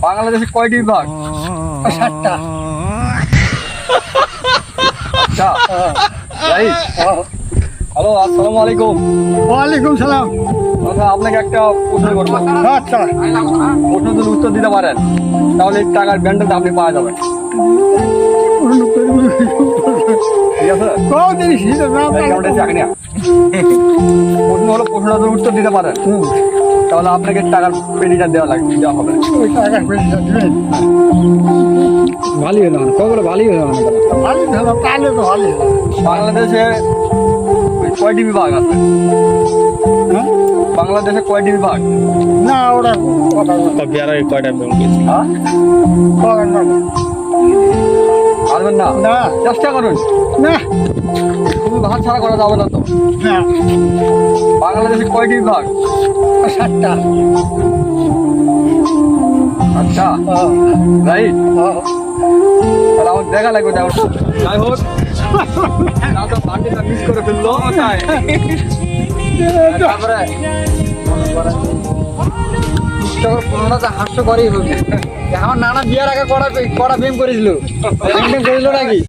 বাংলাদেশে কয়টি বিভাগ? 7টা। আচ্ছা রাইট। হ্যালো, আসসালামু আলাইকুম। ওয়ালাইকুম সালাম। আচ্ছা, আপনাকে একটা প্রশ্ন করবো। আচ্ছা, প্রশ্ন যদি উত্তর দিতে পারেন তাহলে এই টাকার ব্যান্ডেলটা আপনি পাওয়া যাবেন। ঠিক আছে? কোন জিনিস না কেমন চাকরি না? প্রশ্ন হলো, প্রশ্নটা যদি উত্তর দিতে পারেন তাহলে আপনাকে টাকার পেটিটা দেওয়া হবে। ওই টাকা পয়সা দিবেন। ভালোই হলো, কবে ভালোই হলো। ভালো হলো, তাহলে তো ভালো হলো। বাংলাদেশে কয়টি বিভাগ আছে? হ্যাঁ? বাংলাদেশে কয়টি বিভাগ? না, ওরা কথা বলে। হ্যাঁ, করেন না। পারবেন না? না, চেষ্টা করুন, না, শুধু ভাত ছাড়া করা যাবে না তো। না, বাংলাদেশে কয়টি বিভাগ? 7টা। আচ্ছা রাইট। তাহলে আমার দেখা লাগবে। যাই হোক, মিস করে ফেললো। তারপরে হাস্য করেই হবে। আমার নানা বিয়ার আগে কড়া প্রেম করেছিল নাকি?